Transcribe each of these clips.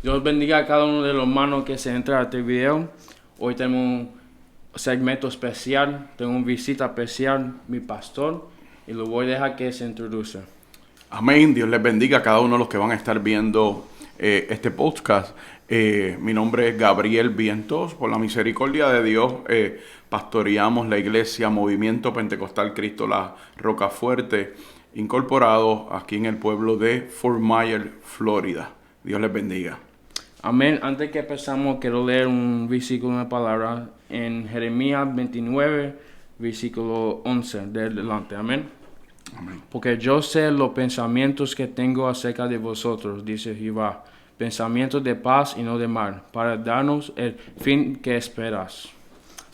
Dios bendiga a cada uno de los hermanos que se entra a este video. Hoy tenemos un segmento especial, tengo una visita especial, mi pastor, y lo voy a dejar que se introduzca. Amén. Dios les bendiga a cada uno de los que van a estar viendo este podcast. Mi nombre es Gabriel Vientos. Por la misericordia de Dios, pastoreamos la iglesia Movimiento Pentecostal Cristo La Rocafuerte, incorporado aquí en el pueblo de Fort Myers, Florida. Dios les bendiga. Amén. Antes que empezamos, quiero leer un versículo, una palabra en Jeremías 29, versículo 11, de adelante. Amén. Amén. Porque yo sé los pensamientos que tengo acerca de vosotros, dice Jehová, pensamientos de paz y no de mal, para darnos el fin que esperas.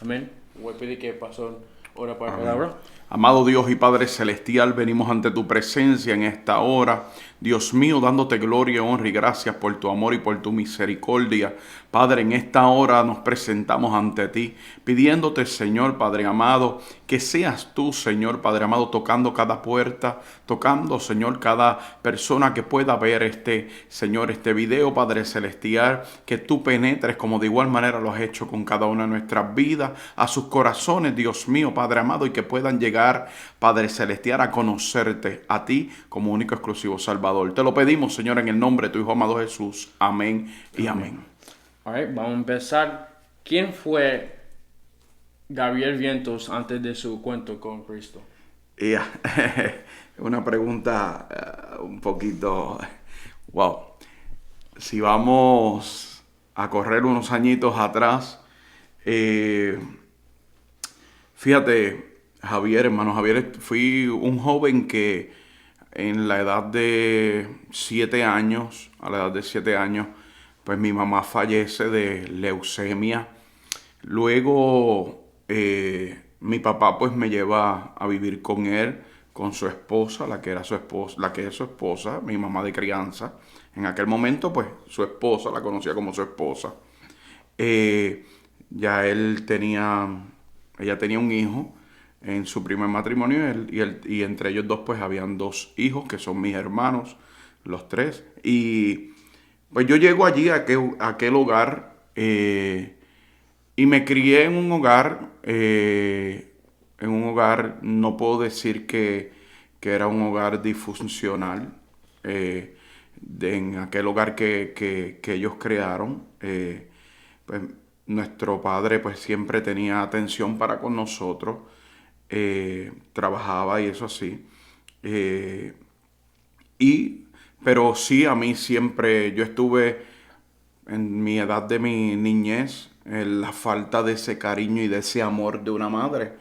Amén. Voy a pedir que el pastor ora para la Amén. palabra. Amado Dios y Padre Celestial, venimos ante tu presencia en esta hora. Dios mío, dándote gloria, honra y gracias por tu amor y por tu misericordia. Padre, en esta hora nos presentamos ante ti, pidiéndote, Señor Padre amado, que seas tú, Señor Padre amado, tocando cada puerta, tocando, Señor, cada persona que pueda ver Señor, este video, Padre Celestial, que tú penetres como de igual manera lo has hecho con cada una de nuestras vidas, a sus corazones, Dios mío, Padre amado, y que puedan llegar, Padre Celestial, a conocerte a ti como único exclusivo Salvador. Te lo pedimos, Señor, en el nombre de tu Hijo amado Jesús. Amén y amén. Alright, vamos a empezar. ¿Quién fue Gabriel Vientos antes de su cuento con Cristo? Y una pregunta un poquito, wow. Si vamos a correr unos añitos atrás, eh, fíjate, Javier, hermano Javier, fui un joven que en la edad de 7 años, a la edad de 7 años, pues mi mamá fallece de leucemia. Luego mi papá pues me lleva a vivir con él, con su esposa, la que era su esposa, la que es su esposa, mi mamá de crianza. En aquel momento pues su esposa, la conocía como su esposa. Eh, ya ella tenía un hijo en su primer matrimonio y entre ellos dos pues habían dos hijos que son mis hermanos, los tres. Y pues yo llego allí a aquel hogar y me crié en un hogar, no puedo decir que era un hogar disfuncional, en aquel hogar que ellos crearon. Pues nuestro padre pues siempre tenía atención para con nosotros, trabajaba y eso así. Eh, y, pero sí, a mí siempre, yo estuve en mi edad de mi niñez, la falta de ese cariño y de ese amor de una madre,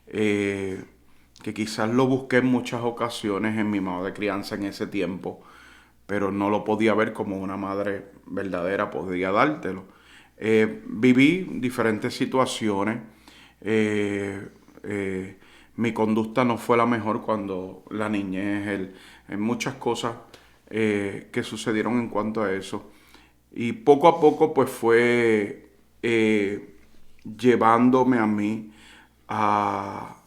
eh, que quizás lo busqué en muchas ocasiones en mi madre de crianza en ese tiempo, pero no lo podía ver como una madre verdadera podría dártelo. Viví diferentes situaciones. eh, eh, Mi conducta no fue la mejor cuando la niñez, en muchas cosas que sucedieron en cuanto a eso. Y poco a poco pues fue llevándome a mí a,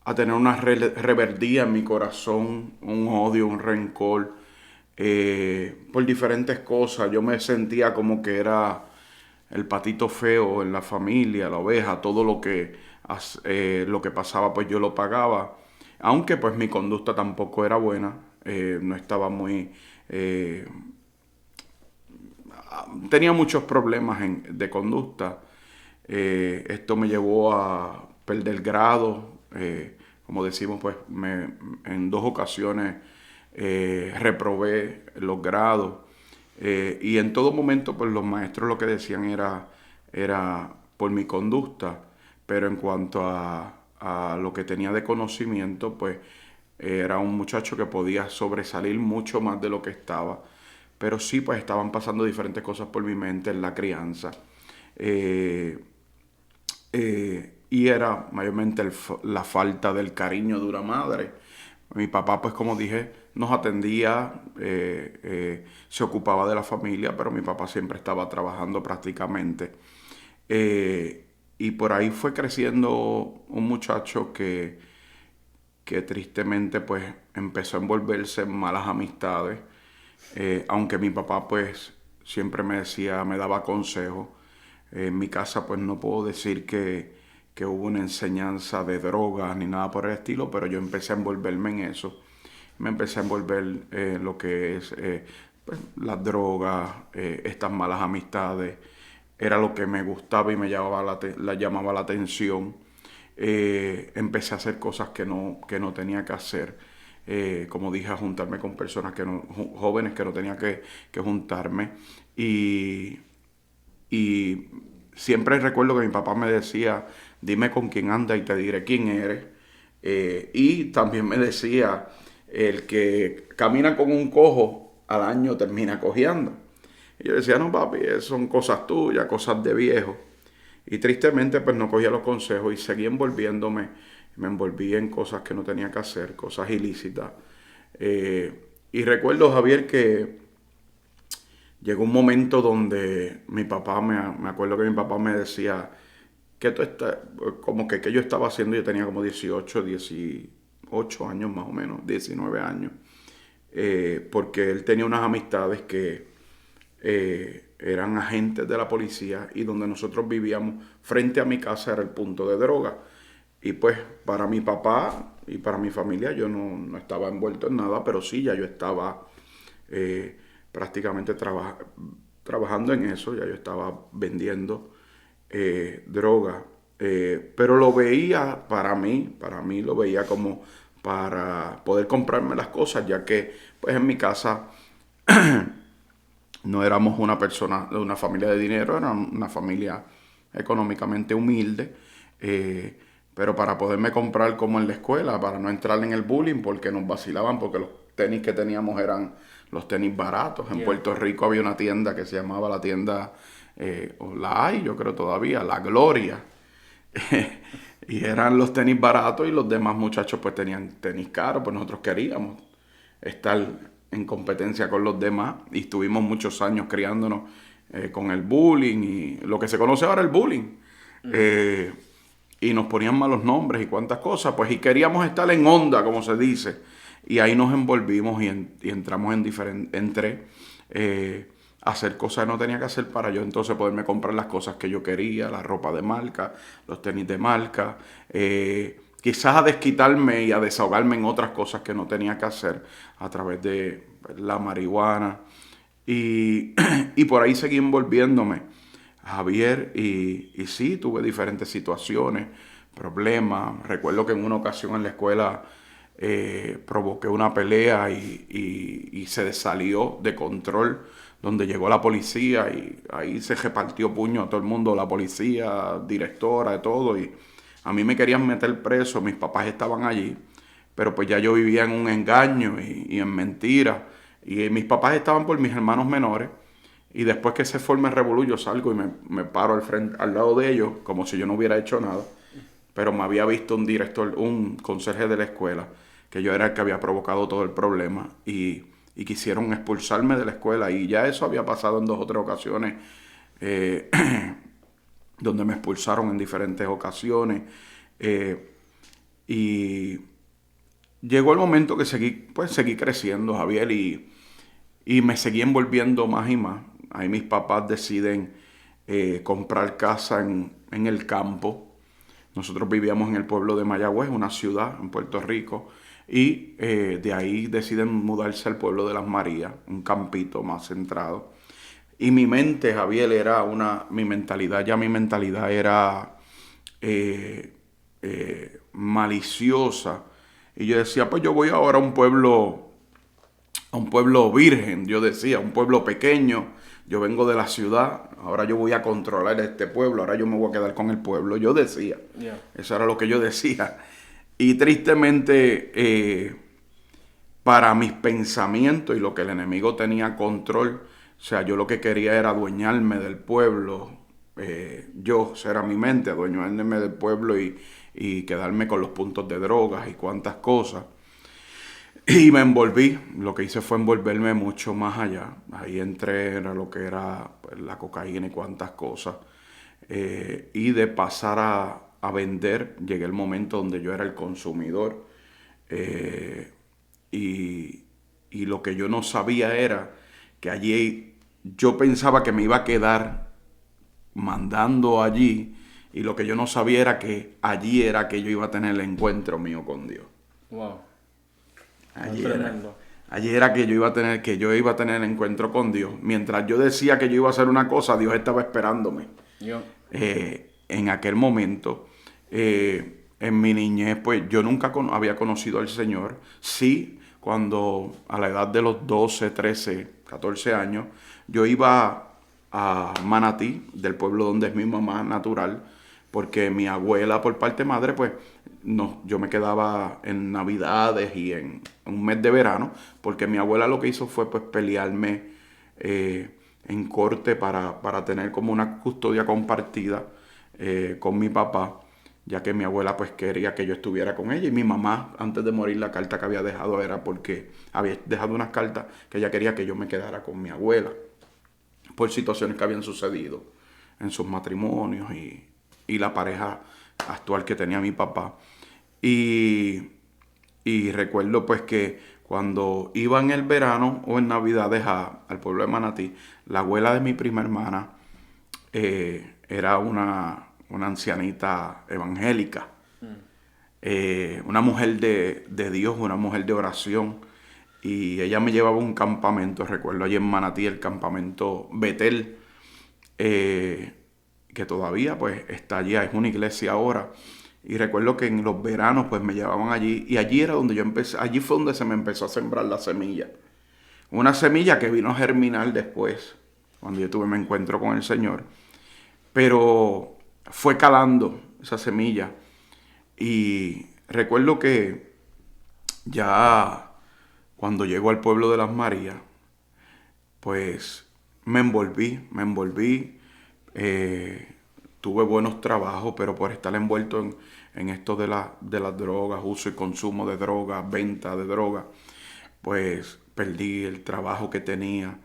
a tener una rebeldía en mi corazón, un odio, un rencor, por diferentes cosas. Yo me sentía como que era el patito feo en la familia, la oveja, todo lo que pasaba pues yo lo pagaba. Aunque pues mi conducta tampoco era buena, no estaba muy... tenía muchos problemas de conducta. Esto me llevó a perder grado. Como decimos, pues en 2 ocasiones reprobé los grados. Y en todo momento, pues los maestros lo que decían era por mi conducta. Pero en cuanto a lo que tenía de conocimiento, pues era un muchacho que podía sobresalir mucho más de lo que estaba. Pero sí, pues estaban pasando diferentes cosas por mi mente en la crianza. Eh, y era mayormente la falta del cariño de una madre. Mi papá, pues como dije, nos atendía, se ocupaba de la familia, pero mi papá siempre estaba trabajando prácticamente. Y por ahí fue creciendo un muchacho que tristemente pues empezó a envolverse en malas amistades, aunque mi papá pues siempre me decía, me daba consejos. En mi casa pues no puedo decir que hubo una enseñanza de drogas ni nada por el estilo, pero yo empecé a envolverme en eso. Me empecé a envolver lo que es pues, las drogas, estas malas amistades. Era lo que me gustaba y me llamaba la atención. Empecé a hacer cosas que no tenía que hacer. Como dije, a juntarme con personas jóvenes que no tenía que juntarme. Y, y siempre recuerdo que mi papá me decía, dime con quién anda y te diré quién eres. Y también me decía, el que camina con un cojo al año termina cojeando. Y yo decía, no papi, son cosas tuyas, cosas de viejo. Y tristemente pues no cogía los consejos y seguía envolviéndome. Me envolví en cosas que no tenía que hacer, cosas ilícitas. Y recuerdo, Javier, que llegó un momento donde mi papá, me acuerdo que mi papá me decía que tú estás, como que yo estaba haciendo, yo tenía como 18 años más o menos, 19 años, porque él tenía unas amistades que eran agentes de la policía y donde nosotros vivíamos, frente a mi casa era el punto de droga. Y pues para mi papá y para mi familia yo no estaba envuelto en nada, pero sí, ya yo estaba prácticamente trabajando en eso, ya yo estaba vendiendo droga. Pero lo veía para mí lo veía como para poder comprarme las cosas, ya que pues en mi casa no éramos una persona de una familia de dinero, era una familia económicamente humilde. Pero para poderme comprar como en la escuela, para no entrar en el bullying, porque nos vacilaban, porque los tenis que teníamos eran los tenis baratos. En Puerto Rico había una tienda que se llamaba la tienda, o la hay, yo creo todavía, La Gloria. Y eran los tenis baratos y los demás muchachos pues tenían tenis caros, pues nosotros queríamos estar en competencia con los demás y estuvimos muchos años criándonos con el bullying y lo que se conoce ahora el bullying. Y nos ponían malos nombres y cuantas cosas, pues y queríamos estar en onda, como se dice, y ahí nos envolvimos y entramos a hacer cosas que no tenía que hacer para yo entonces poderme comprar las cosas que yo quería, la ropa de marca, los tenis de marca, quizás a desquitarme y a desahogarme en otras cosas que no tenía que hacer a través de la marihuana y, y por ahí seguí envolviéndome. Javier, y sí, tuve diferentes situaciones, problemas. Recuerdo que en una ocasión en la escuela provoqué una pelea y se salió de control, donde llegó la policía y ahí se repartió puño a todo el mundo, la policía, directora, de todo. Y a mí me querían meter preso, mis papás estaban allí, pero pues ya yo vivía en un engaño y en mentiras. Y mis papás estaban por mis hermanos menores. Y después que se forma el revolú, yo salgo y me paro al lado de ellos, como si yo no hubiera hecho nada. Pero me había visto un director, un conserje de la escuela, que yo era el que había provocado todo el problema. Y quisieron expulsarme de la escuela. Y ya eso había pasado en 2 o 3 ocasiones, eh, donde me expulsaron en diferentes ocasiones. Y llegó el momento que seguí creciendo, Javier, y me seguí envolviendo más y más. Ahí mis papás deciden comprar casa en el campo. Nosotros vivíamos en el pueblo de Mayagüez, una ciudad en Puerto Rico, y de ahí deciden mudarse al pueblo de Las Marías, un campito más centrado. Y mi mente, Javier, mi mentalidad era maliciosa. Y yo decía, pues yo voy ahora a un pueblo virgen, yo decía, un pueblo pequeño. Yo vengo de la ciudad, ahora yo voy a controlar este pueblo, ahora yo me voy a quedar con el pueblo. Yo decía, eso era lo que yo decía. Y tristemente, para mis pensamientos y lo que el enemigo tenía control, o sea, yo lo que quería era adueñarme del pueblo. Era mi mente, adueñarme del pueblo y quedarme con los puntos de drogas y cuantas cosas. Y me envolví, lo que hice fue envolverme mucho más allá. Ahí entré en lo que era pues, la cocaína y cuantas cosas. Y de pasar a vender, llegué el momento donde yo era el consumidor. Eh, y, y lo que yo no sabía era que allí yo pensaba que me iba a quedar mandando allí, y lo que yo no sabía era que allí era que yo iba a tener el encuentro mío con Dios. Wow. Allí era. Tremendo. Allí era que yo iba a tener el encuentro con Dios. Mientras yo decía que yo iba a hacer una cosa, Dios estaba esperándome. Yo. En aquel momento, en mi niñez, pues yo nunca había conocido al Señor. Sí, cuando a la edad de los 12, 13, 14 años, yo iba a Manatí, del pueblo donde es mi mamá natural, porque mi abuela por parte madre, pues no, yo me quedaba en Navidades y en un mes de verano, porque mi abuela lo que hizo fue pues pelearme en corte para tener como una custodia compartida con mi papá, ya que mi abuela pues quería que yo estuviera con ella, y mi mamá antes de morir la carta que había dejado era porque había dejado unas cartas que ella quería que yo me quedara con mi abuela por situaciones que habían sucedido en sus matrimonios y la pareja actual que tenía mi papá. Y, y recuerdo pues que cuando iba en el verano o en Navidades al pueblo de Manatí, la abuela de mi prima hermana era una ancianita evangélica, una mujer de Dios, una mujer de oración. Y ella me llevaba a un campamento, recuerdo allí en Manatí, el campamento Betel, que todavía pues está allí, es una iglesia ahora. Y recuerdo que en los veranos pues me llevaban allí, y allí era donde yo empecé, allí fue donde se me empezó a sembrar la semilla. Una semilla que vino a germinar después, cuando yo tuve mi encuentro con el Señor. Pero fue calando esa semilla. Y recuerdo que ya cuando llego al pueblo de las Marías, pues me envolví, tuve buenos trabajos, pero por estar envuelto en esto de las drogas, uso y consumo de drogas, venta de drogas, pues perdí el trabajo que tenía,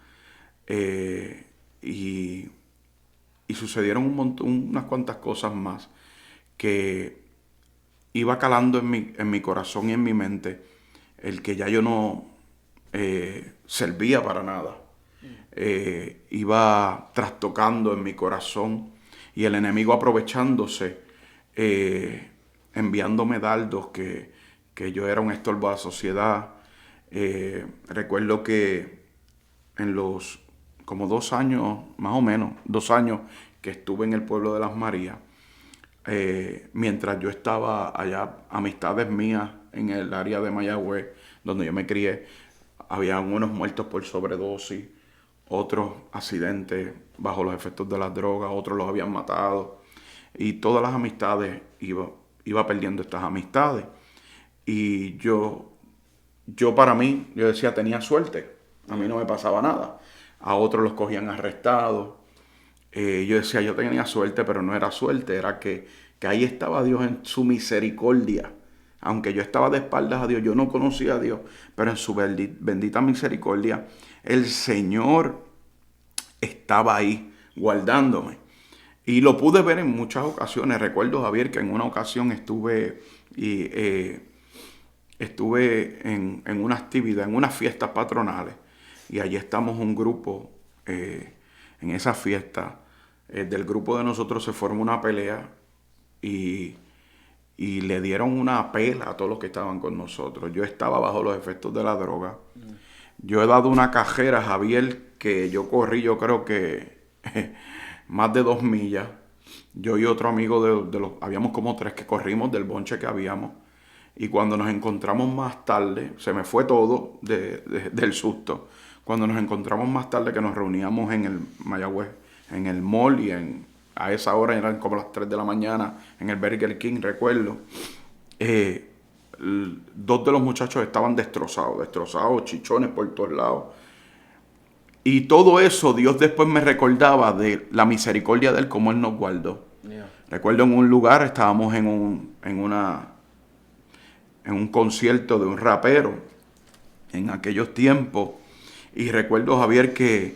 eh, y, y sucedieron unas cuantas cosas más que iba calando en mi corazón y en mi mente el que ya yo no servía para nada. Iba trastocando en mi corazón, y el enemigo aprovechándose, enviándome dardos que yo era un estorbo a la sociedad. Recuerdo que en los como 2 años, más o menos, 2 años que estuve en el pueblo de las Marías, mientras yo estaba allá, amistades mías en el área de Mayagüez, donde yo me crié, habían unos muertos por sobredosis, otros accidentes bajo los efectos de las drogas, otros los habían matado, y todas las amistades, iba perdiendo estas amistades. Y yo para mí, yo decía, tenía suerte, a mí no me pasaba nada. A otros los cogían arrestados. Yo decía, yo tenía suerte, pero no era suerte, era que ahí estaba Dios en su misericordia. Aunque yo estaba de espaldas a Dios, yo no conocía a Dios, pero en su bendita misericordia, el Señor estaba ahí guardándome. Y lo pude ver en muchas ocasiones. Recuerdo, Javier, que en una ocasión estuve en una actividad, en unas fiestas patronales, y allí estamos un grupo, en esa fiesta, del grupo de nosotros se formó una pelea, y, y le dieron una pela a todos los que estaban con nosotros. Yo estaba bajo los efectos de la droga. Yo he dado una cajera, Javier, que yo corrí, yo creo que más de 2 millas. Yo y otro amigo habíamos como 3 que corrimos del bonche que habíamos. Y cuando nos encontramos más tarde, se me fue todo del susto. Cuando nos encontramos más tarde, que nos reuníamos en el Mayagüez, en el mall, y a esa hora eran como las 3 de la mañana, en el Burger King, recuerdo. 2 de los muchachos estaban destrozados, chichones por todos lados. Y todo eso Dios después me recordaba de la misericordia de Él, como Él nos guardó. Yeah. Recuerdo en un lugar, estábamos en un concierto de un rapero en aquellos tiempos, y recuerdo, Javier, que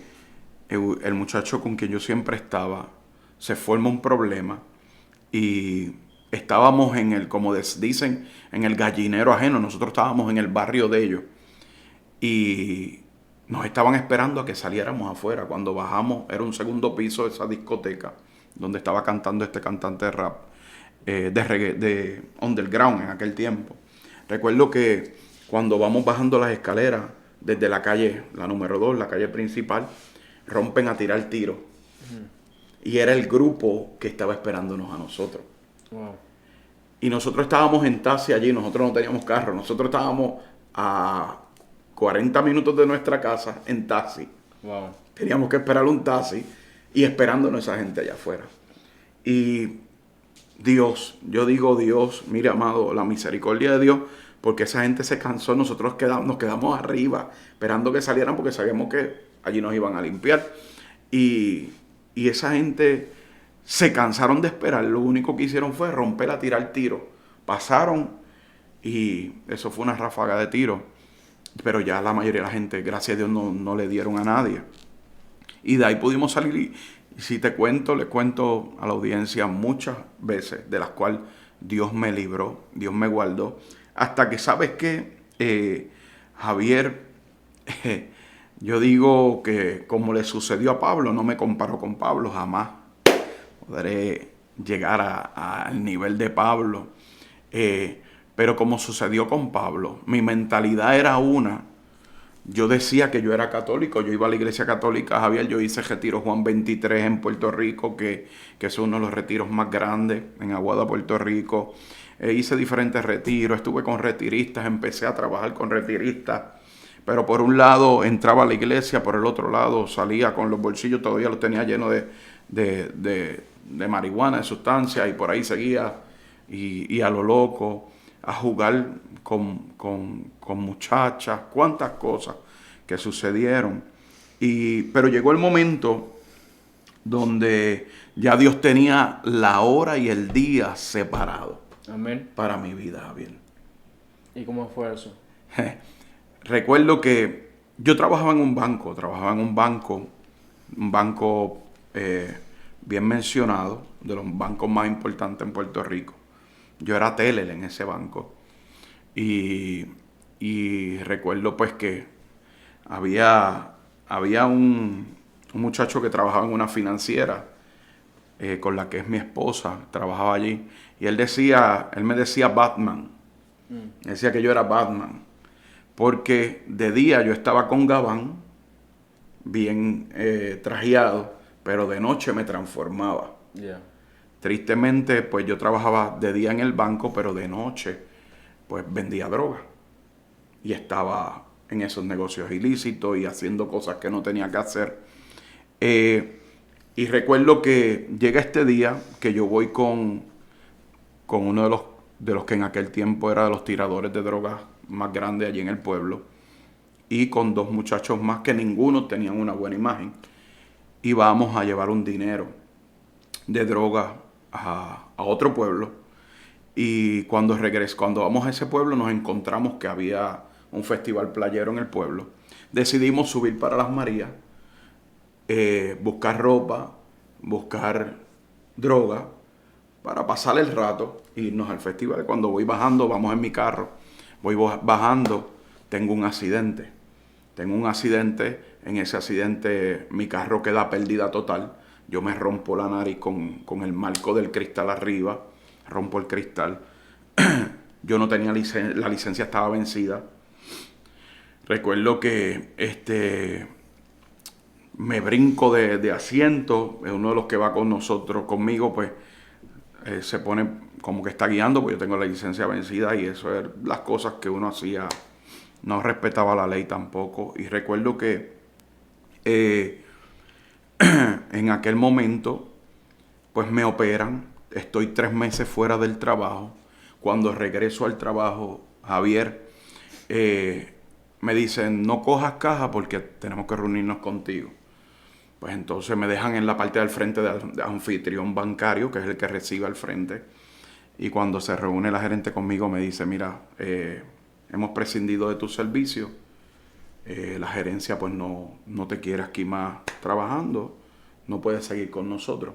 el muchacho con quien yo siempre estaba se forma un problema, y estábamos como dicen, en el gallinero ajeno. Nosotros estábamos en el barrio de ellos, y nos estaban esperando a que saliéramos afuera. Cuando bajamos, era un segundo piso de esa discoteca donde estaba cantando este cantante de rap, de reggae, de underground en aquel tiempo. Recuerdo que cuando vamos bajando las escaleras desde la calle, la número 2, la calle principal, rompen a tirar tiros. Y era el grupo que estaba esperándonos a nosotros. Wow. Y nosotros estábamos en taxi allí, nosotros no teníamos carro, nosotros estábamos a 40 minutos de nuestra casa en taxi. Wow. Teníamos que esperar un taxi y esperándonos esa gente allá afuera. Y Dios, yo digo Dios, mire amado, la misericordia de Dios, porque esa gente se cansó, nosotros nos quedamos arriba esperando que salieran porque sabíamos que allí nos iban a limpiar. Y esa gente se cansaron de esperar, lo único que hicieron fue romper a tirar tiros. Pasaron y eso fue una ráfaga de tiros, pero ya la mayoría de la gente, gracias a Dios, no le dieron a nadie. Y de ahí pudimos salir y si te cuento, le cuento a la audiencia muchas veces de las cuales Dios me libró, Dios me guardó, hasta que, ¿sabes qué? Javier, yo digo que como le sucedió a Pablo, no me comparo con Pablo, jamás podré llegar al nivel de Pablo. Pero como sucedió con Pablo, mi mentalidad era una. Yo decía que yo era católico, yo iba a la iglesia católica, Javier, yo hice retiro Juan 23 en Puerto Rico, que es uno de los retiros más grandes en Aguada, Puerto Rico. Hice diferentes retiros, estuve con retiristas, empecé a trabajar con retiristas, pero por un lado entraba a la iglesia, por el otro lado salía con los bolsillos, todavía los tenía llenos de marihuana, de sustancias, y por ahí seguía y a lo loco, a jugar con muchachas, cuántas cosas que sucedieron. Pero llegó el momento donde ya Dios tenía la hora y el día separado. Amén. Para mi vida, Javier. ¿Y cómo fue eso? Recuerdo que yo trabajaba en un banco bien mencionado, de los bancos más importantes en Puerto Rico. Yo era teller en ese banco. Y recuerdo pues que había un muchacho que trabajaba en una financiera con la que es mi esposa, trabajaba allí. Y él me decía Batman. Decía que yo era Batman. Porque de día yo estaba con gabán, bien trajeado, pero de noche me transformaba. Yeah. Tristemente, pues yo trabajaba de día en el banco, pero de noche, pues vendía droga. Y estaba en esos negocios ilícitos y haciendo cosas que no tenía que hacer. Y recuerdo que llega este día que yo voy con uno de los que en aquel tiempo era de los tiradores de drogas más grandes allí en el pueblo. Y con 2 muchachos más que ninguno tenían una buena imagen. Y vamos a llevar un dinero de droga a otro pueblo. Y cuando vamos a ese pueblo nos encontramos que había un festival playero en el pueblo. Decidimos subir para Las Marías, buscar ropa, buscar droga para pasar el rato e irnos al festival. Cuando voy bajando, vamos en mi carro, voy bajando, tengo un accidente. En ese accidente mi carro queda pérdida total. Yo me rompo la nariz con el marco del cristal arriba, rompo el cristal. Yo no tenía la licencia estaba vencida. Recuerdo que me brinco de asiento. Uno de los que va conmigo, pues se pone como que está guiando, pues yo tengo la licencia vencida y eso es las cosas que uno hacía. No respetaba la ley tampoco. Y recuerdo que en aquel momento, pues me operan. Estoy 3 meses fuera del trabajo. Cuando regreso al trabajo, Javier, me dicen, no cojas caja porque tenemos que reunirnos contigo. Pues entonces me dejan en la parte del frente de anfitrión bancario, que es el que recibe al frente. Y cuando se reúne la gerente conmigo, me dice, mira, hemos prescindido de tu servicio. La gerencia pues no te quiere aquí más trabajando. No puedes seguir con nosotros.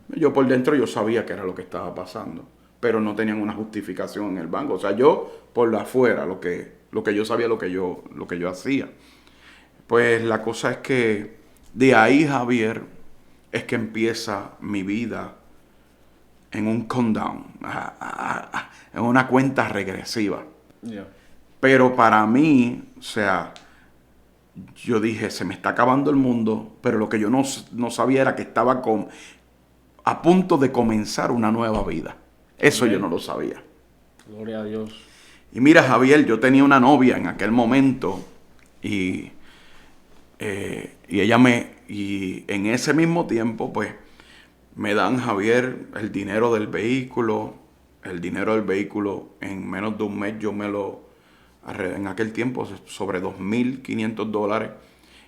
Yo por dentro yo sabía que era lo que estaba pasando, pero no tenían una justificación en el banco. O sea, yo por afuera, lo que yo sabía, lo que yo hacía. Pues la cosa es que de ahí, Javier, es que empieza mi vida en un countdown, en una cuenta regresiva. Yeah. Pero para mí, o sea, yo dije, se me está acabando el mundo, pero lo que yo no sabía era que estaba a punto de comenzar una nueva vida. Eso yo Amén. no lo sabía. Gloria a Dios. Y mira, Javier, yo tenía una novia en aquel momento y, y en ese mismo tiempo, pues, me dan, Javier, el dinero del vehículo. El dinero del vehículo, en menos de un mes yo en aquel tiempo, sobre $2,500.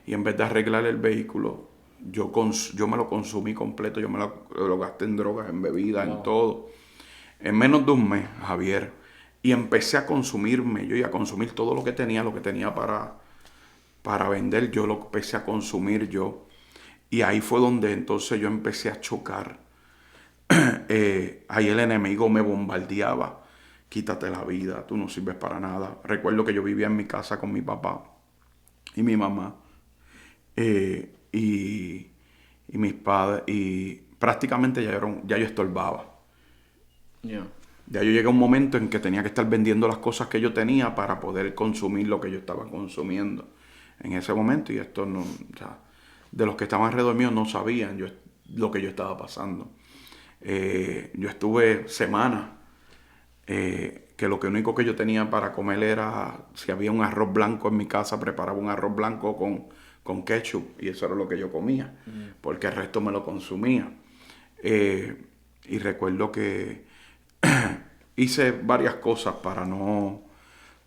Y en vez de arreglar el vehículo, yo me lo consumí completo, lo gasté en drogas, en bebidas, en Wow. todo. En menos de un mes, Javier. Y empecé a consumirme, yo y a consumir todo lo que tenía para vender, yo lo empecé a consumir yo. Y ahí fue donde entonces yo empecé a chocar. Ahí el enemigo me bombardeaba. Quítate la vida, tú no sirves para nada. Recuerdo que yo vivía en mi casa con mi papá y mi mamá. Y mis padres. Y prácticamente ya yo estorbaba. Yeah. Ya yo llegué a un momento en que tenía que estar vendiendo las cosas que yo tenía para poder consumir lo que yo estaba consumiendo en ese momento. Y esto no, o sea, de los que estaban alrededor mío no sabían lo que yo estaba pasando. Yo estuve semanas que lo único que yo tenía para comer era, si había un arroz blanco en mi casa, preparaba un arroz blanco con ketchup y eso era lo que yo comía, porque el resto me lo consumía. Y recuerdo que hice varias cosas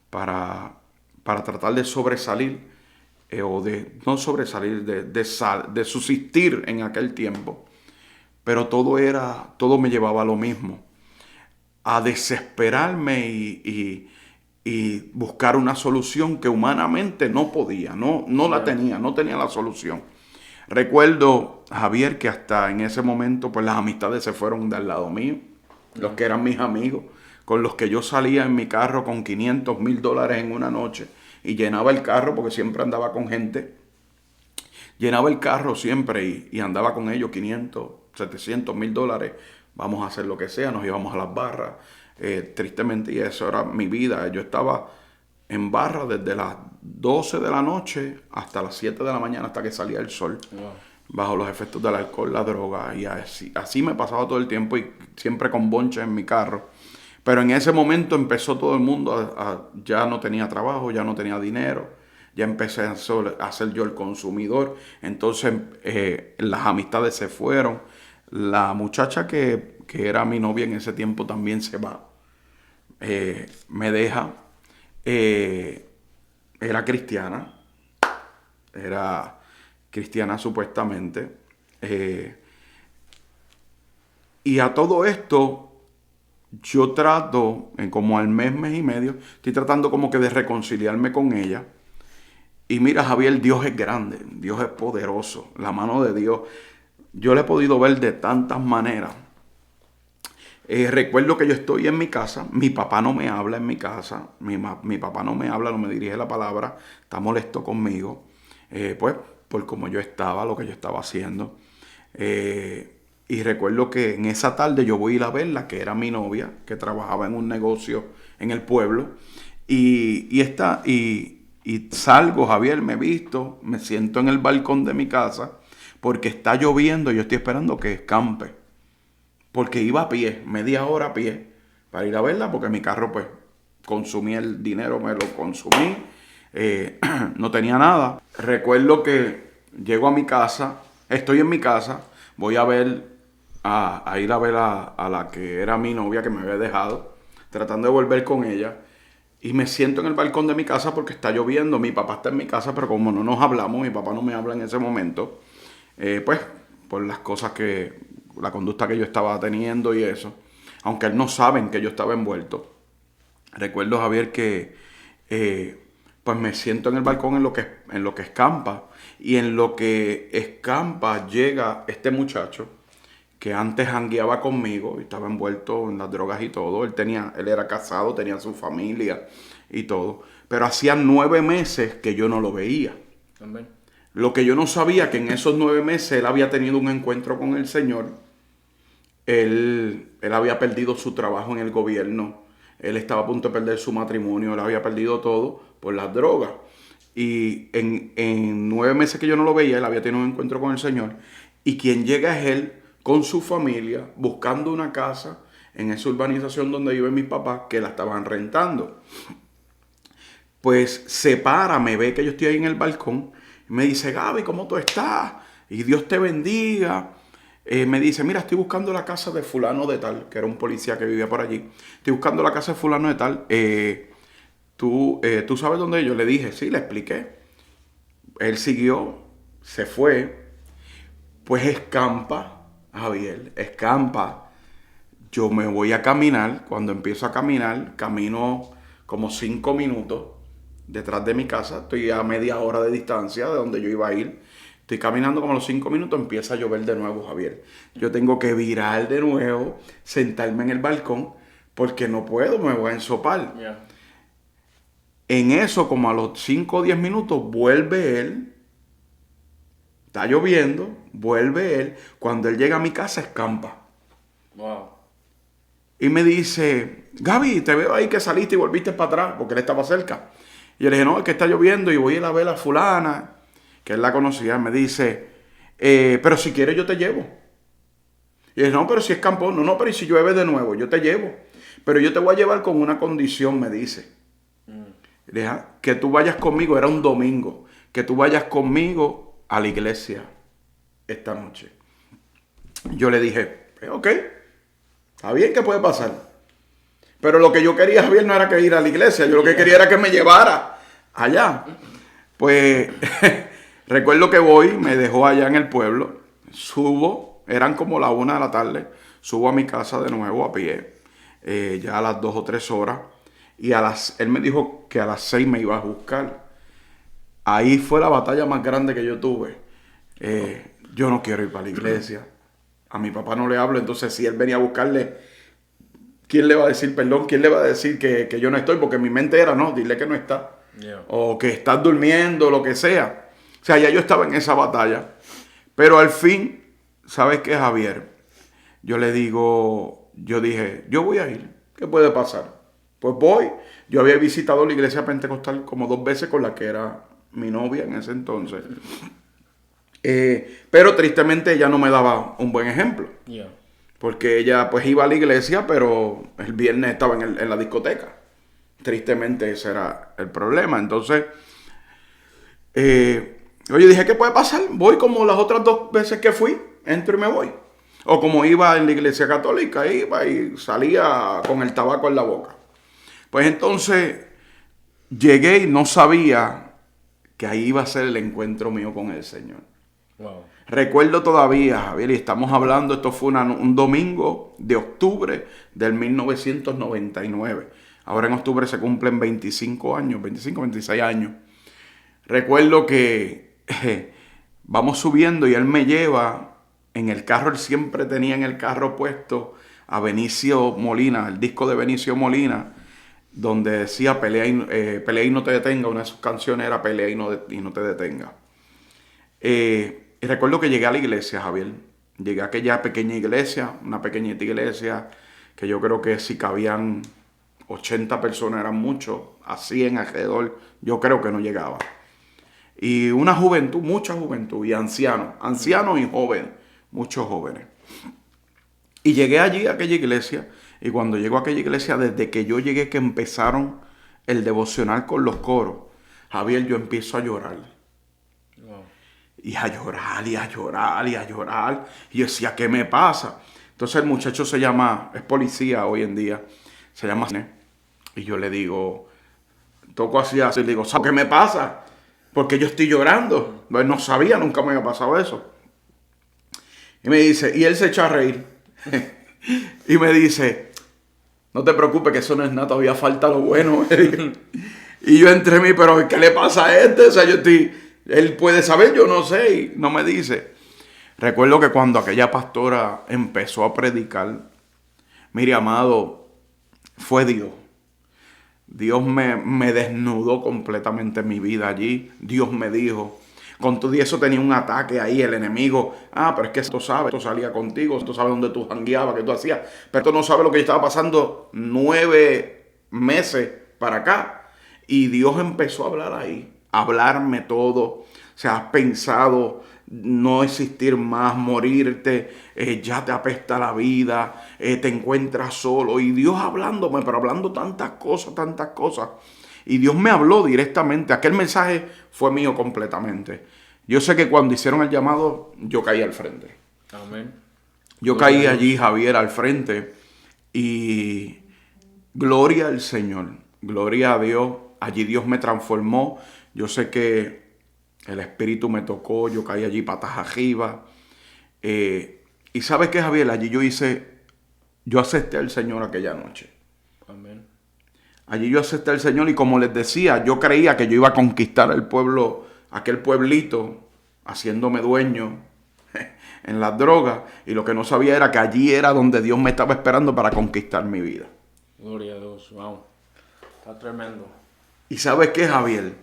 para tratar de sobresalir, o de no sobresalir, de subsistir en aquel tiempo. Pero todo me llevaba a lo mismo, a desesperarme y buscar una solución que humanamente no podía, no la tenía, no tenía la solución. Recuerdo, Javier, que hasta en ese momento pues las amistades se fueron del lado mío, los que eran mis amigos, con los que yo salía en mi carro con $500,000 en una noche y llenaba el carro porque siempre andaba con gente. Llenaba el carro siempre y andaba con ellos, 500, $700,000. Vamos a hacer lo que sea, nos íbamos a las barras. Tristemente, y eso era mi vida. Yo estaba en barra desde las 12 de la noche hasta las 7 de la mañana, hasta que salía el sol. Wow. Bajo los efectos del alcohol, la droga. Y así me pasaba todo el tiempo y siempre con bonches en mi carro. Pero en ese momento empezó todo el mundo ya no tenía trabajo, ya no tenía dinero. Ya empecé a ser yo el consumidor. Entonces las amistades se fueron. La muchacha que era mi novia en ese tiempo también se va. Me deja. Era cristiana. Era cristiana supuestamente. Y a todo esto yo trato, como al mes y medio, estoy tratando como que de reconciliarme con ella. Y mira, Javier, Dios es grande, Dios es poderoso, la mano de Dios. Yo la he podido ver de tantas maneras. Recuerdo que yo estoy en mi casa, mi papá no me habla en mi casa, mi papá no me habla, no me dirige la palabra, está molesto conmigo, pues por como yo estaba, lo que yo estaba haciendo. Y recuerdo que en esa tarde yo voy a ir a verla, que era mi novia, que trabajaba en un negocio en el pueblo, y salgo, Javier, me visto, me siento en el balcón de mi casa, porque está lloviendo y yo estoy esperando que escampe. Porque iba a pie, media hora a pie, para ir a verla, porque mi carro, pues, consumí el dinero, me lo consumí, no tenía nada. Recuerdo que llego a mi casa, estoy en mi casa, voy a ir a ver a la que era mi novia, que me había dejado, tratando de volver con ella. Y me siento en el balcón de mi casa porque está lloviendo. Mi papá está en mi casa, pero como no nos hablamos, mi papá no me habla en ese momento, pues por las cosas la conducta que yo estaba teniendo y eso, aunque él no sabe en que yo estaba envuelto. Recuerdo, Javier, que pues me siento en el balcón en lo que escampa. Y en lo que escampa llega este muchacho que antes jangueaba conmigo y estaba envuelto en las drogas y todo. Él era casado, tenía su familia y todo. Pero hacía 9 meses que yo no lo veía. Amén. Lo que yo no sabía, que en esos 9 meses él había tenido un encuentro con el Señor. Él había perdido su trabajo en el gobierno. Él estaba a punto de perder su matrimonio. Él había perdido todo por las drogas. Y en 9 meses que yo no lo veía, él había tenido un encuentro con el Señor. Y quien llega es él con su familia buscando una casa en esa urbanización donde viven mis papás, que la estaban rentando. Pues se para, me ve que yo estoy ahí en el balcón, y me dice, Gaby, ¿cómo tú estás? Y Dios te bendiga. Me dice, mira, estoy buscando la casa de fulano de tal, que era un policía que vivía por allí. Estoy buscando la casa de fulano de tal. ¿Tú sabes dónde? Yo le dije, sí, le expliqué. Él siguió, se fue, pues escampa, Javier, escampa. Yo me voy a caminar. Cuando empiezo a caminar, camino como 5 minutos detrás de mi casa. Estoy a media hora de distancia de donde yo iba a ir. Estoy caminando como a los 5 minutos, empieza a llover de nuevo, Javier. Yo tengo que virar de nuevo, sentarme en el balcón, porque no puedo, me voy a ensopar. Yeah. En eso, como a los 5 o 10 minutos, vuelve él. Está lloviendo, vuelve él. Cuando él llega a mi casa, escampa. Wow. Y me dice, Gaby, te veo ahí que saliste y volviste para atrás, porque él estaba cerca. Y yo le dije, no, es que está lloviendo y voy a ir a ver a fulana, que él la conocía. Me dice, pero si quieres yo te llevo. Y yo dije, no, pero si es campo, no, pero ¿y si llueve de nuevo? Yo te llevo. Pero yo te voy a llevar con una condición, me dice. Y le dije, que tú vayas conmigo, era un domingo, que tú vayas conmigo a la iglesia esta noche. Yo le dije, ok, está bien, ¿qué puede pasar? Pero lo que yo quería, Javier, no era que ir a la iglesia. Yo lo que quería era que me llevara allá. Pues recuerdo que voy, me dejó allá en el pueblo. Subo, eran como la 1 de la tarde. Subo a mi casa de nuevo a pie. Ya a las 2 o 3 horas. Y él me dijo que a las 6 me iba a buscar. Ahí fue la batalla más grande que yo tuve. Yo no quiero ir para la iglesia. A mi papá no le hablo. Entonces si él venía a buscarle, ¿quién le va a decir perdón? ¿Quién le va a decir que yo no estoy? Porque mi mente era, no, dile que no está. Yeah. O que estás durmiendo, lo que sea. O sea, ya yo estaba en esa batalla. Pero al fin, ¿sabes qué, Javier? Yo dije, yo voy a ir. ¿Qué puede pasar? Pues voy. Yo había visitado la iglesia pentecostal como 2 veces con la que era mi novia en ese entonces. Pero tristemente ella no me daba un buen ejemplo. Yeah. Porque ella pues iba a la iglesia, pero el viernes estaba en la discoteca. Tristemente ese era el problema. Entonces, yo dije, ¿qué puede pasar? Voy como las otras 2 veces que fui, entro y me voy. O como iba en la iglesia católica, iba y salía con el tabaco en la boca. Pues entonces llegué y no sabía que ahí iba a ser el encuentro mío con el Señor. Wow. Recuerdo todavía, Javier, y estamos hablando, esto fue un domingo de octubre del 1999. Ahora en octubre se cumplen 25 años, 25, 26 años. Recuerdo que vamos subiendo y él me lleva en el carro. Él siempre tenía en el carro puesto a Benicio Molina, el disco de Benicio Molina, donde decía pelea y no te detenga. Una de sus canciones era pelea y no te detenga. Y recuerdo que llegué a la iglesia, Javier. Llegué a aquella pequeña iglesia, una pequeñita iglesia, que yo creo que si cabían 80 personas eran muchos, así en alrededor, yo creo que no llegaba. Y una juventud, mucha juventud, y ancianos y jóvenes, muchos jóvenes. Y llegué allí a aquella iglesia, y cuando llego a aquella iglesia, desde que yo llegué que empezaron el devocional con los coros, Javier, yo empiezo a llorar. Wow. Y a llorar, y a llorar, y a llorar. Y yo decía, ¿qué me pasa? Entonces el muchacho es policía hoy en día, se llama... Y yo le digo, toco así, le digo, ¿sabes qué me pasa? Porque yo estoy llorando. Pues no sabía, nunca me había pasado eso. Y me dice, y él se echó a reír. Y me dice, no te preocupes que eso no es nada, todavía falta lo bueno. Y yo entre mí, pero ¿qué le pasa a este? O sea, él puede saber, yo no sé, y no me dice. Recuerdo que cuando aquella pastora empezó a predicar, mire, amado, fue Dios. Dios me desnudó completamente mi vida allí. Dios me dijo, Con todo y eso tenía un ataque ahí, el enemigo. Pero es que esto sabe, esto salía contigo, esto sabe dónde tú jangueabas, qué tú hacías. Pero esto no sabe lo que yo estaba pasando 9 meses para acá. Y Dios empezó a hablar ahí, a hablarme todo. O sea, has pensado no existir más, morirte, ya te apesta la vida, te encuentras solo. Y Dios hablándome, pero hablando tantas cosas, tantas cosas. Y Dios me habló directamente. Aquel mensaje fue mío completamente. Yo sé que cuando hicieron el llamado, yo caí al frente. Amén. Yo caí allí, Javier, al frente. Y gloria al Señor. Gloria a Dios. Allí Dios me transformó. Yo sé que el Espíritu me tocó. Yo caí allí patas arriba. Y ¿sabes qué, Javier? Allí yo acepté al Señor aquella noche. Amén. Allí yo acepté al Señor y como les decía, yo creía que yo iba a conquistar el pueblo, aquel pueblito, haciéndome dueño en las drogas. Y lo que no sabía era que allí era donde Dios me estaba esperando para conquistar mi vida. Gloria a Dios. Wow. Está tremendo. ¿Y sabes qué, Javier?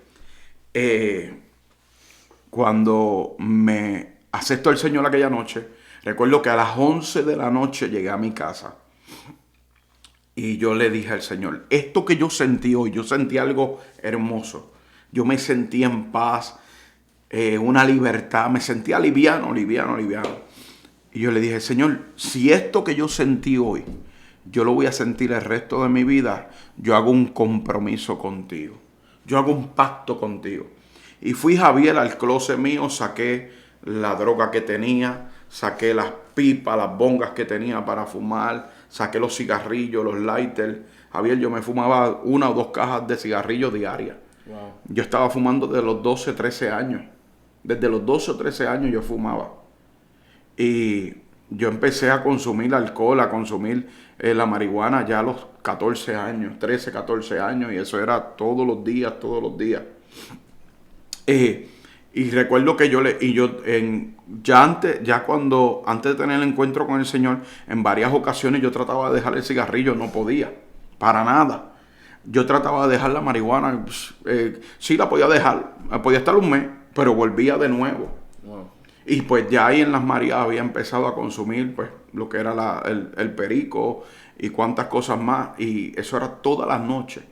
Cuando me aceptó el Señor aquella noche, recuerdo que a las 11 de la noche llegué a mi casa. Y yo le dije al Señor, esto que yo sentí hoy, yo sentí algo hermoso. Yo me sentí en paz, una libertad, me sentía liviano. Y yo le dije, Señor, si esto que yo sentí hoy, yo lo voy a sentir el resto de mi vida, yo hago un compromiso contigo. Yo hago un pacto contigo. Y fui, Javier, al closet mío, saqué la droga que tenía, saqué las pipas, las bongas que tenía para fumar, saqué los cigarrillos, los lighters. Javier, yo me fumaba 1 o 2 cajas de cigarrillos diarias. Wow. Yo estaba fumando desde los 12, 13 años. Desde los 12 o 13 años yo fumaba. Y yo empecé a consumir alcohol, a consumir la marihuana ya a los 14 años, 13, 14 años. Y eso era todos los días, todos los días. Y recuerdo que antes de tener el encuentro con el Señor, en varias ocasiones yo trataba de dejar el cigarrillo, no podía, para nada. Yo trataba de dejar la marihuana, sí la podía dejar, podía estar un mes, pero volvía de nuevo. Wow. Y pues ya ahí en Las Marías había empezado a consumir pues lo que era el perico y cuantas cosas más, y eso era todas las noches.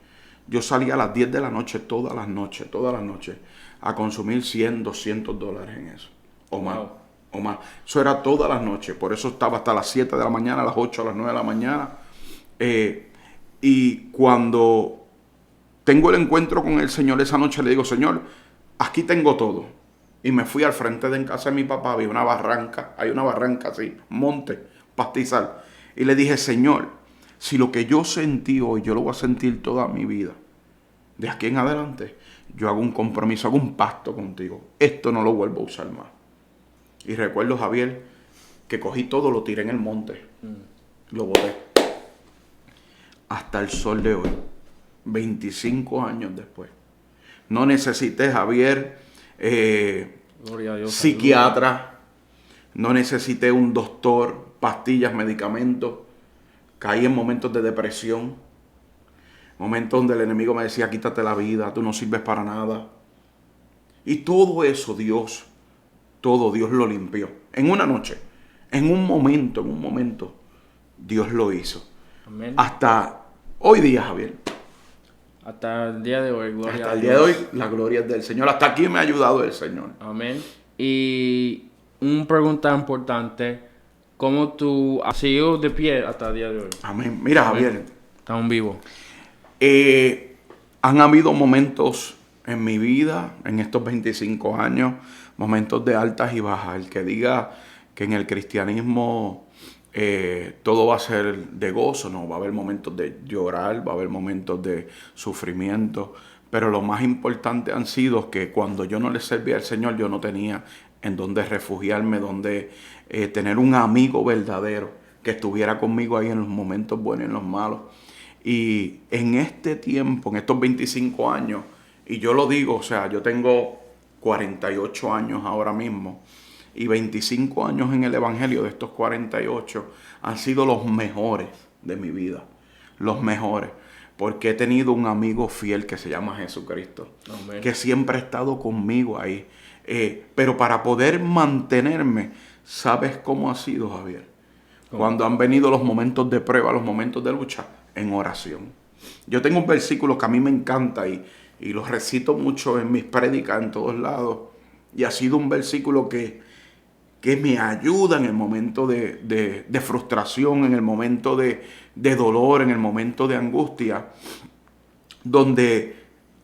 Yo salía a las 10 de la noche, todas las noches, a consumir $100, $200 en eso, o más, Wow. o más. Eso era todas las noches, por eso estaba hasta las 7 de la mañana, a las 8, a las 9 de la mañana. Y cuando tengo el encuentro con el Señor esa noche, le digo, Señor, aquí tengo todo. Y me fui al frente de en casa de mi papá, había una barranca, hay una barranca así, monte, pastizal. Y le dije, Señor, si lo que yo sentí hoy, yo lo voy a sentir toda mi vida, de aquí en adelante, yo hago un compromiso, hago un pacto contigo. Esto no lo vuelvo a usar más. Y recuerdo, Javier, que cogí todo, lo tiré en el monte. Lo boté. Hasta el sol de hoy. 25 años después. No necesité, Javier, Gloria a Dios. psiquiatra. No necesité un doctor, pastillas, medicamentos. Caí en momentos de depresión. Momentos donde el enemigo me decía, quítate la vida, tú no sirves para nada. Y todo eso Dios lo limpió. En una noche, en un momento, Dios lo hizo. Amén. Hasta hoy día, Javier. Hasta el día de hoy, gloria Hasta a el Dios. día de hoy, la gloria es del Señor. Hasta aquí me ha ayudado el Señor. Amén. Y una pregunta importante, ¿cómo tú has seguido de pie hasta el día de hoy? Amén. Mira, Amén. Javier. Estamos vivos. Han habido momentos en mi vida, en estos 25 años, momentos de altas y bajas. El que diga que en el cristianismo todo va a ser de gozo, no, va a haber momentos de llorar, va a haber momentos de sufrimiento, pero lo más importante han sido que cuando yo no le servía al Señor, yo no tenía en dónde refugiarme, donde tener un amigo verdadero que estuviera conmigo ahí en los momentos buenos y en los malos. Y en este tiempo, en estos 25 años, y yo lo digo, o sea, yo tengo 48 años ahora mismo, y 25 años en el Evangelio de estos 48 han sido los mejores de mi vida, los mejores, porque he tenido un amigo fiel que se llama Jesucristo, Amén. que siempre ha estado conmigo ahí. Pero para poder mantenerme, ¿sabes cómo ha sido, Javier? ¿Cómo? Cuando han venido los momentos de prueba, los momentos de lucha, en oración. Yo tengo un versículo que a mí me encanta y lo recito mucho en mis prédicas en todos lados. Y ha sido un versículo que me ayuda en el momento de frustración, en el momento de dolor, en el momento de angustia, donde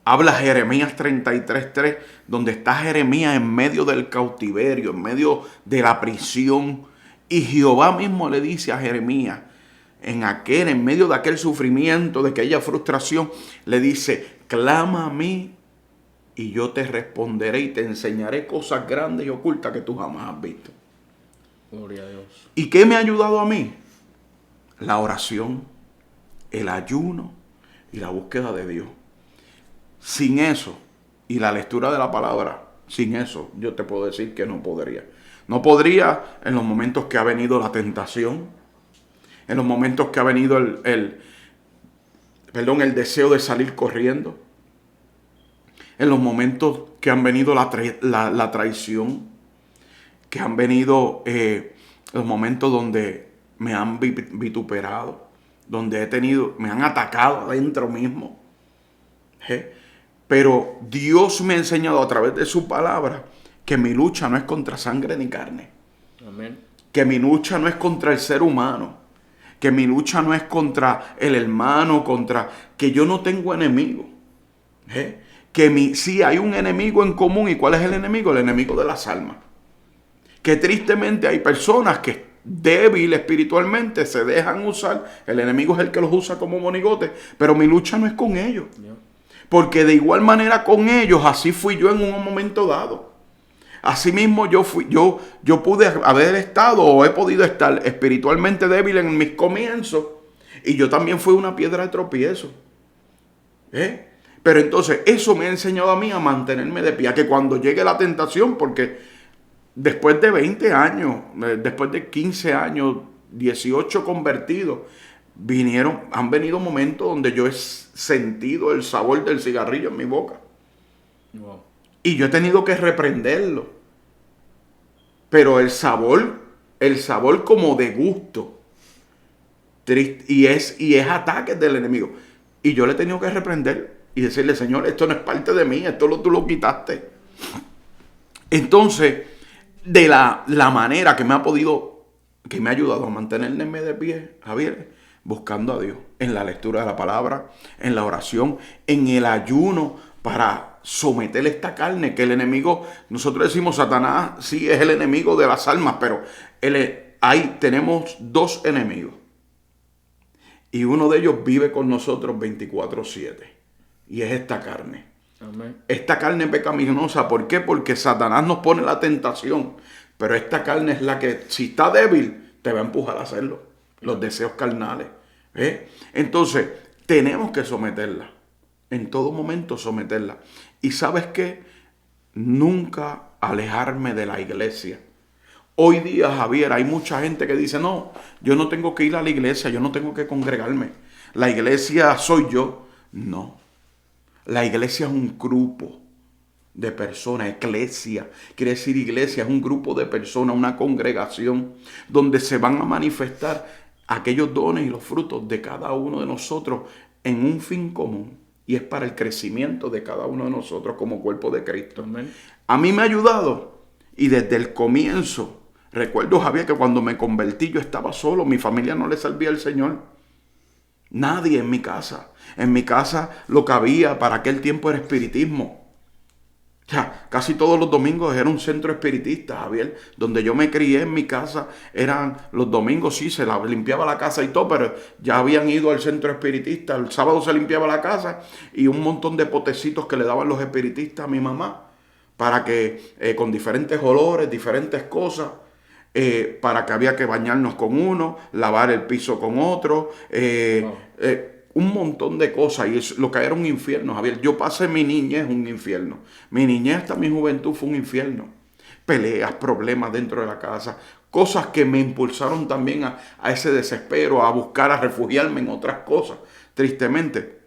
habla Jeremías 33:3, donde está Jeremías en medio del cautiverio, en medio de la prisión, y Jehová mismo le dice a Jeremías, en medio de aquel sufrimiento, de aquella frustración, le dice: clama a mí y yo te responderé y te enseñaré cosas grandes y ocultas que tú jamás has visto. Gloria a Dios. ¿Y qué me ha ayudado a mí? La oración, el ayuno y la búsqueda de Dios. Sin eso y la lectura de la palabra, sin eso yo te puedo decir que no podría. No podría en los momentos que ha venido la tentación, en los momentos que ha venido el deseo de salir corriendo, en los momentos que han venido la traición, que han venido los momentos donde me han vituperado, donde me han atacado adentro mismo. Pero Dios me ha enseñado a través de su palabra que mi lucha no es contra sangre ni carne. Amén. Que mi lucha no es contra el ser humano. Que mi lucha no es contra el hermano, que yo no tengo enemigo. Sí hay un enemigo en común. ¿Y cuál es el enemigo? El enemigo de las almas. Que tristemente hay personas que débiles espiritualmente se dejan usar. El enemigo es el que los usa como monigotes. Pero mi lucha no es con ellos. Porque de igual manera con ellos, así fui yo en un momento dado. Asimismo yo pude haber estado o he podido estar espiritualmente débil en mis comienzos. Y yo también fui una piedra de tropiezo. Pero entonces eso me ha enseñado a mí a mantenerme de pie. A que cuando llegue la tentación, porque después de 20 años, después de 15 años, 18 convertidos, han venido momentos donde yo he sentido el sabor del cigarrillo en mi boca. Wow. Y yo he tenido que reprenderlo. Pero el sabor como de gusto. Y es ataques del enemigo. Y yo le he tenido que reprender y decirle: Señor, esto no es parte de mí, tú lo quitaste. Entonces, de la manera que me ha ayudado a mantenerme de pie, Javier, buscando a Dios, en la lectura de la palabra, en la oración, en el ayuno, para someter esta carne, que el enemigo, nosotros decimos Satanás, sí es el enemigo de las almas, pero tenemos dos enemigos. Y uno de ellos vive con nosotros 24/7. Y es esta carne. Amén. Esta carne pecaminosa, ¿por qué? Porque Satanás nos pone la tentación. Pero esta carne es la que, si está débil, te va a empujar a hacerlo. Los deseos carnales. Entonces, tenemos que someterla. En todo momento someterla. Y ¿sabes qué? Nunca alejarme de la iglesia. Hoy día, Javier, hay mucha gente que dice: no, yo no tengo que ir a la iglesia, yo no tengo que congregarme. La iglesia soy yo. No. La iglesia es un grupo de personas. Eclesia quiere decir iglesia, es un grupo de personas, una congregación donde se van a manifestar aquellos dones y los frutos de cada uno de nosotros en un fin común. Y es para el crecimiento de cada uno de nosotros como cuerpo de Cristo. Amén. A mí me ha ayudado. Y desde el comienzo, recuerdo, Javier, que cuando me convertí yo estaba solo. Mi familia no le servía al Señor. Nadie en mi casa. En mi casa lo que había para aquel tiempo era espiritismo. O sea, casi todos los domingos era un centro espiritista, Javier. Donde yo me crié en mi casa, eran los domingos, sí, se limpiaba la casa y todo, pero ya habían ido al centro espiritista. El sábado se limpiaba la casa y un montón de potecitos que le daban los espiritistas a mi mamá, para que, con diferentes olores, diferentes cosas, para que había que bañarnos con uno, lavar el piso con otro, un montón de cosas. Y es lo que era un infierno, Javier. Yo pasé mi niñez un infierno. Mi niñez hasta mi juventud fue un infierno. Peleas, problemas dentro de la casa, cosas que me impulsaron también a ese desespero, a buscar, a refugiarme en otras cosas, tristemente.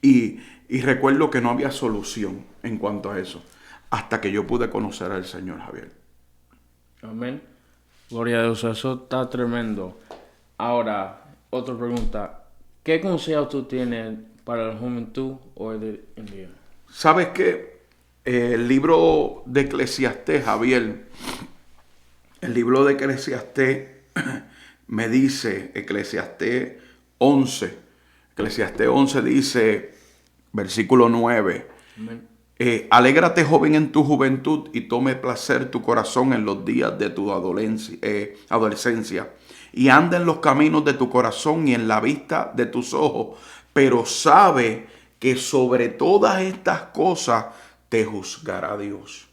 Y recuerdo que no había solución en cuanto a eso. hasta que yo pude conocer al Señor, Javier. Amén. Gloria a Dios, eso está tremendo. Ahora, otra pregunta. ¿Qué consejo tú tienes para la juventud hoy en día? ¿Sabes qué? El libro de Eclesiastés, Javier, el libro de Eclesiastés me dice, Eclesiastés 11 dice, versículo 9, Amén. alégrate joven en tu juventud y tome placer tu corazón en los días de tu adolescencia y anda en los caminos de tu corazón y en la vista de tus ojos, pero sabe que sobre todas estas cosas te juzgará Dios.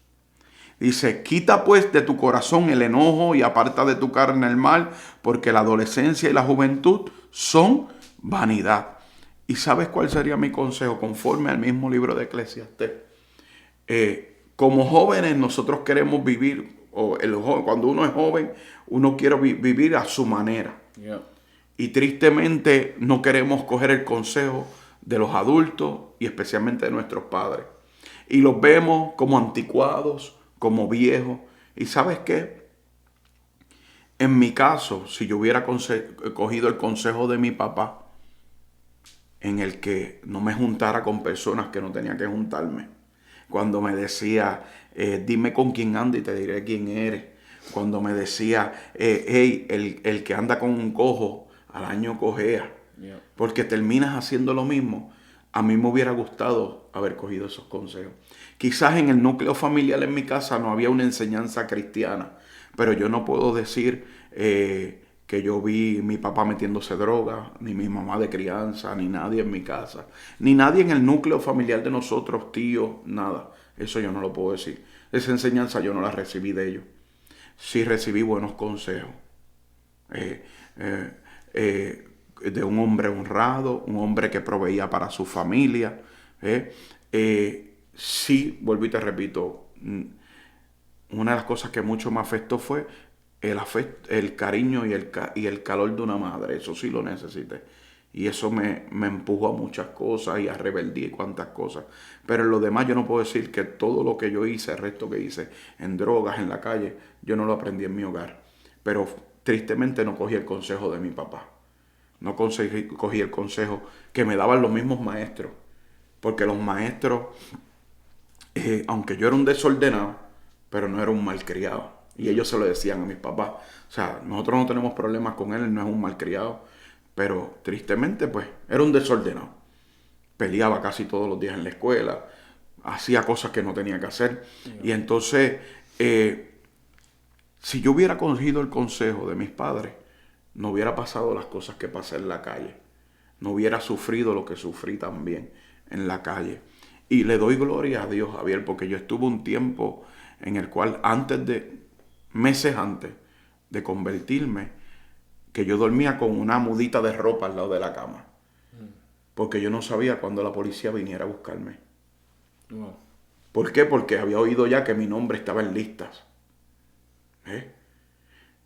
Dice, quita pues de tu corazón el enojo y aparta de tu carne el mal, porque la adolescencia y la juventud son vanidad. ¿Y sabes cuál sería mi consejo? Conforme al mismo libro de Eclesiastés. Como jóvenes nosotros queremos vivir, cuando uno es joven, uno quiere vivir a su manera. Yeah. Y tristemente no queremos coger el consejo de los adultos y especialmente de nuestros padres. Y los vemos como anticuados, como viejos. ¿Y sabes qué? En mi caso, si yo hubiera cogido el consejo de mi papá, en el que no me juntara con personas que no tenía que juntarme, cuando me decía, dime con quién anda y te diré quién eres, cuando me decía, hey, el que anda con un cojo, al año cojea, Yeah. porque terminas haciendo lo mismo. A mí me hubiera gustado haber cogido esos consejos. Quizás en el núcleo familiar en mi casa no había una enseñanza cristiana, pero yo no puedo decir que yo vi mi papá metiéndose droga, ni mi mamá de crianza, ni nadie en mi casa, ni nadie en el núcleo familiar de nosotros, tíos, nada. Eso yo no lo puedo decir. Esa enseñanza yo no la recibí de ellos. Sí recibí buenos consejos. De un hombre honrado, un hombre que proveía para su familia. Sí, vuelvo y te repito, una de las cosas que mucho me afectó fue el cariño y el calor de una madre. Eso sí lo necesité. Y eso me empujó a muchas cosas y a rebeldía y cuantas cosas. Pero en lo demás yo no puedo decir que todo lo que yo hice, el resto que hice en drogas, en la calle, yo no lo aprendí en mi hogar. Pero tristemente no cogí el consejo de mi papá. No cogí el consejo que me daban los mismos maestros. Porque los maestros, aunque yo era un desordenado, pero no era un malcriado. Y ellos se lo decían a mis papás. O sea, nosotros no tenemos problemas con él no es un malcriado. Pero tristemente, pues, era un desordenado. Peleaba casi todos los días en la escuela. Hacía cosas que no tenía que hacer. Y entonces, si yo hubiera cogido el consejo de mis padres, no hubiera pasado las cosas que pasé en la calle. No hubiera sufrido lo que sufrí también en la calle. Y le doy gloria a Dios, Javier, porque yo estuve un tiempo en el cual meses antes de convertirme, que yo dormía con una mudita de ropa al lado de la cama. Porque yo no sabía cuándo la policía viniera a buscarme. Wow. ¿Por qué? Porque había oído ya que mi nombre estaba en listas.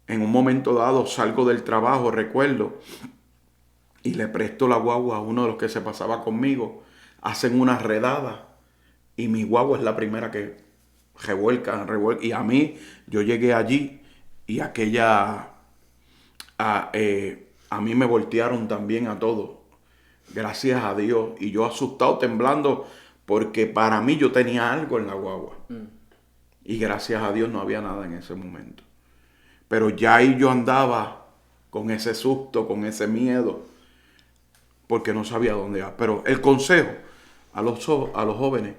En un momento dado salgo del trabajo, recuerdo, y le presto la guagua a uno de los que se pasaba conmigo. Hacen una redada y mi guagua es la primera que revuelca. Y a mí, yo llegué allí y a mí me voltearon también a todos. Gracias a Dios. Y yo asustado, temblando, porque para mí yo tenía algo en la guagua. Y gracias a Dios no había nada en ese momento. Pero ya ahí yo andaba con ese susto, con ese miedo, porque no sabía dónde iba. Pero el consejo a los jóvenes,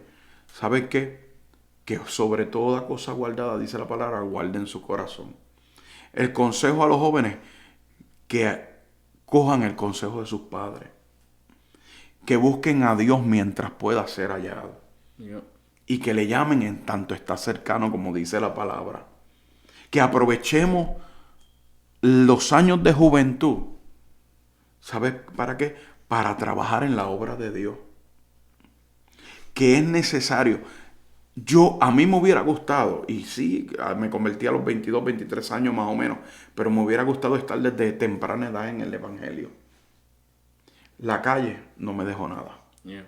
¿saben qué? Que sobre toda cosa guardada, dice la palabra, guarden su corazón. El consejo a los jóvenes, que cojan el consejo de sus padres. Que busquen a Dios mientras pueda ser hallado. Yeah. Y que le llamen en tanto está cercano, como dice la palabra. Que aprovechemos los años de juventud. ¿Sabes para qué? Para trabajar en la obra de Dios. Que es necesario. A mí me hubiera gustado, y sí, me convertí a los 22, 23 años más o menos, pero me hubiera gustado estar desde temprana edad en el Evangelio. La calle no me dejó nada. Yeah.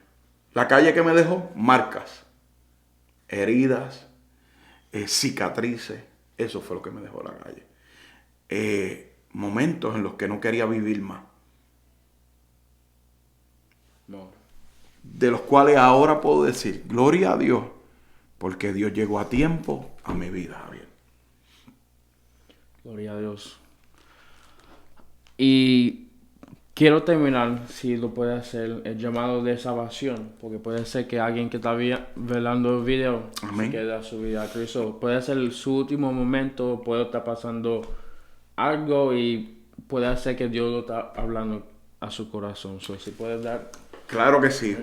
La calle que me dejó, marcas. heridas, cicatrices. Eso fue lo que me dejó la calle. Momentos en los que no quería vivir más. No. De los cuales ahora puedo decir, gloria a Dios, porque Dios llegó a tiempo a mi vida, Javier. Gloria a Dios. Y quiero terminar, si lo puede hacer, el llamado de salvación, porque puede ser que alguien que está velando el video Amén. se quede a su vida a Cristo. Puede ser su último momento, puede estar pasando algo y puede ser que Dios lo está hablando a su corazón. So, si puedes dar... Claro que sí.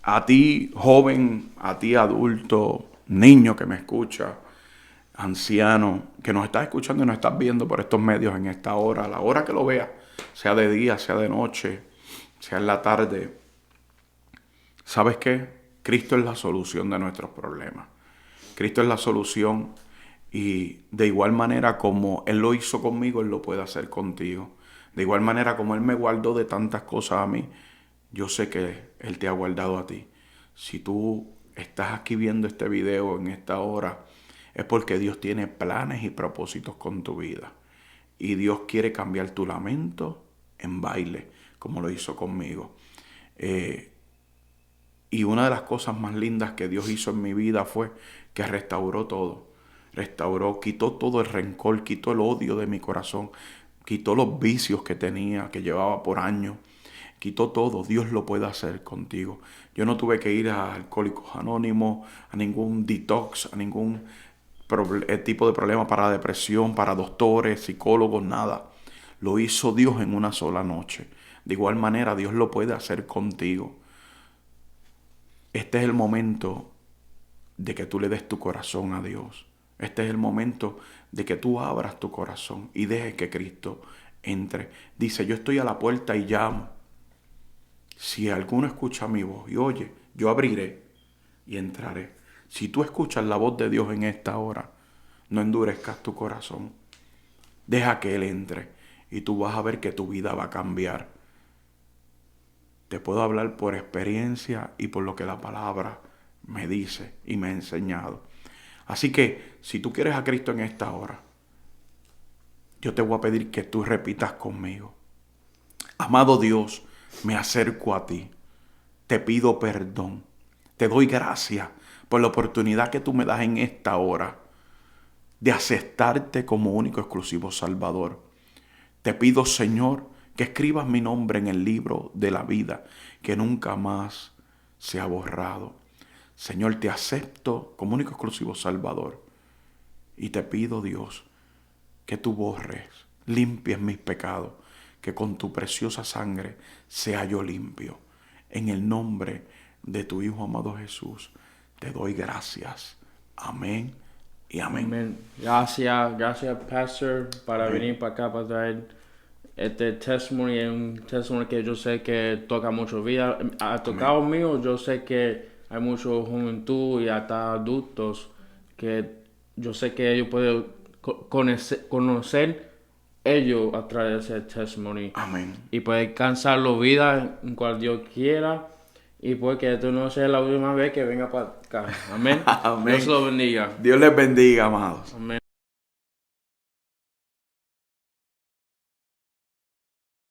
A ti, joven, a ti, adulto, niño que me escucha, anciano, que nos estás escuchando y nos estás viendo por estos medios en esta hora, a la hora que lo veas, sea de día, sea de noche, sea en la tarde. ¿Sabes qué? Cristo es la solución de nuestros problemas. Cristo es la solución y de igual manera como Él lo hizo conmigo, Él lo puede hacer contigo. De igual manera como Él me guardó de tantas cosas a mí, yo sé que Él te ha guardado a ti. Si tú estás aquí viendo este video en esta hora, es porque Dios tiene planes y propósitos con tu vida. Y Dios quiere cambiar tu lamento en baile, como lo hizo conmigo. Y una de las cosas más lindas que Dios hizo en mi vida fue que restauró todo. Restauró, quitó todo el rencor, quitó el odio de mi corazón, quitó los vicios que tenía, que llevaba por años. Quitó todo. Dios lo puede hacer contigo. Yo no tuve que ir a Alcohólicos Anónimos, a ningún detox, a ningún tipo de problema para depresión, para doctores, psicólogos, nada. Lo hizo Dios en una sola noche. De igual manera, Dios lo puede hacer contigo. Este es el momento de que tú le des tu corazón a Dios. Este es el momento de que tú abras tu corazón y dejes que Cristo entre. Dice, yo estoy a la puerta y llamo. Si alguno escucha mi voz y oye, yo abriré y entraré. Si tú escuchas la voz de Dios en esta hora, no endurezcas tu corazón. Deja que Él entre y tú vas a ver que tu vida va a cambiar. Te puedo hablar por experiencia y por lo que la palabra me dice y me ha enseñado. Así que, si tú quieres a Cristo en esta hora, yo te voy a pedir que tú repitas conmigo. Amado Dios, me acerco a ti. Te pido perdón. Te doy gracias por la oportunidad que tú me das en esta hora de aceptarte como único exclusivo Salvador. Te pido, Señor, que escribas mi nombre en el libro de la vida, que nunca más se ha borrado. Señor, te acepto como único exclusivo Salvador. Y te pido, Dios, que tú borres, limpies mis pecados, que con tu preciosa sangre sea yo limpio. En el nombre de tu Hijo amado Jesús, te doy gracias. Amén y amén. Amén. Gracias, Pastor, para venir para acá para traer este testimony. Es un testimony que yo sé que toca mucho vida. Ha tocado mío, yo sé que hay muchos juventud y hasta adultos que yo sé que ellos pueden conocer ellos a través de ese testimony. Amén. Y puede alcanzar la vida en cual Dios quiera. Y pues que esto no sea la última vez que venga para acá. Amén. Amén. Dios lo bendiga. Dios les bendiga, amados. Amén.